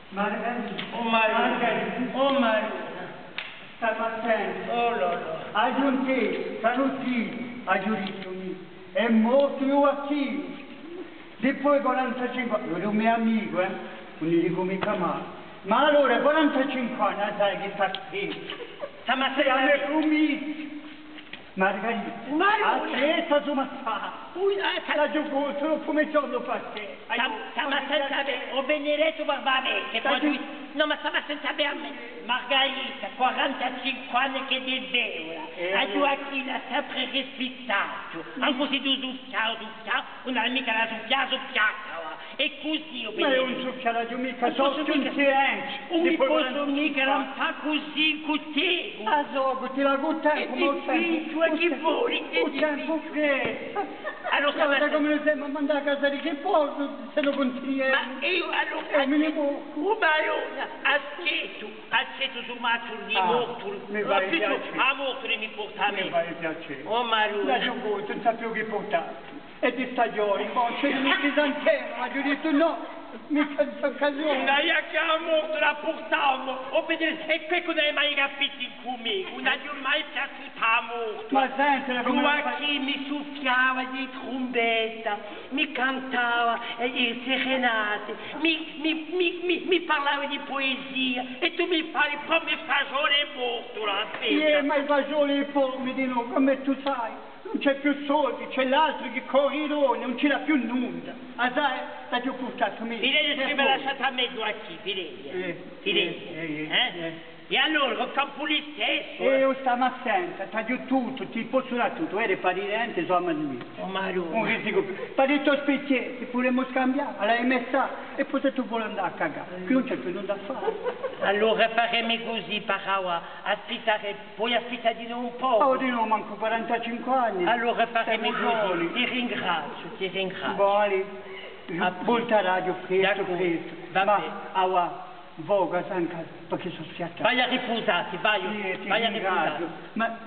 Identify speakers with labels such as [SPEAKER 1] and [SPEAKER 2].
[SPEAKER 1] Margarita.
[SPEAKER 2] Oh Mario. Oh Mario.
[SPEAKER 1] Stai attento.
[SPEAKER 2] Oh no.
[SPEAKER 1] Aggiunti, saluti, a giudizio mio. È molto più attivo. Poi 45 anni, ero un mio amico, non gli dico mica male. Ma allora 45 anni, sai che sta qui.
[SPEAKER 2] Stamattina
[SPEAKER 1] Siamo comici. Margarita, accetta su mazzata. La gioco, come sono fatte?
[SPEAKER 2] Stiamo senza me, o venire tu vabbè, che poi no, ma stiamo senza me a me. Margarita, 45 anni che deve ora. A Gioacchino ha sempre rispettato. Anche se tu zucchiao, una mica la zucchiata. E così io
[SPEAKER 1] ma è un zucchiaraggio mica, sono un silenzio.
[SPEAKER 2] Non mi posso mica rampare così con te.
[SPEAKER 1] Ah, so, ti la gutta come un tempo.
[SPEAKER 2] È che vuoi?
[SPEAKER 1] Un tempo che... Allora, come lo sai, ma manda a casa di che posto, se lo continui.
[SPEAKER 2] Ma io allora... Umarona, accetto su mazzo di morto.
[SPEAKER 1] Mi fa piacere.
[SPEAKER 2] A morto mi porta a me.
[SPEAKER 1] Mi fa piacere.
[SPEAKER 2] Oh Marona.
[SPEAKER 1] La gioco, non sa più che portare. E di stagioni, poi c'è il crisantemo, ma io ho detto no, mica di occasione.
[SPEAKER 2] Non hai anche a morto la portavo, e qui non hai mai capito con me, non hai mai piaciuto a morto.
[SPEAKER 1] Ma senti, come
[SPEAKER 2] Gioacchino mi soffiava di trombetta, mi cantava le serenate, mi parlava di poesia, e tu mi parli come fagioli morto la festa.
[SPEAKER 1] Ma i fagioli pomi di no, come tu sai. Non c'è più soldi, c'è l'altro che corridone, non c'era più nulla. Ah sai, l'ha già portato me.
[SPEAKER 2] Fileglia, se mi lasciate a me Gioacchino, Fileglia. E allora, con Campoli stesso?
[SPEAKER 1] Io stiamo assente, taglio tutto, ti posso dare tutto, eri parente, insomma di me.
[SPEAKER 2] Oh Marone.
[SPEAKER 1] Un risico, paritto specchiere, potremmo scambiare, l'hai messa e poi se tu vuoi andare a cagare, qui non c'è più nulla da fare.
[SPEAKER 2] Allora faremo così, Parawa, puoi aspettare di noi un po'?
[SPEAKER 1] Oh, di no, manco 45 anni.
[SPEAKER 2] Allora faremo così, ti ringrazio.
[SPEAKER 1] Buoni, molta radio, presto.
[SPEAKER 2] Va
[SPEAKER 1] bene. Voga, Sanca, perché sono sfiattato.
[SPEAKER 2] Vai a riposarti, vai a riposarti.
[SPEAKER 1] Ma...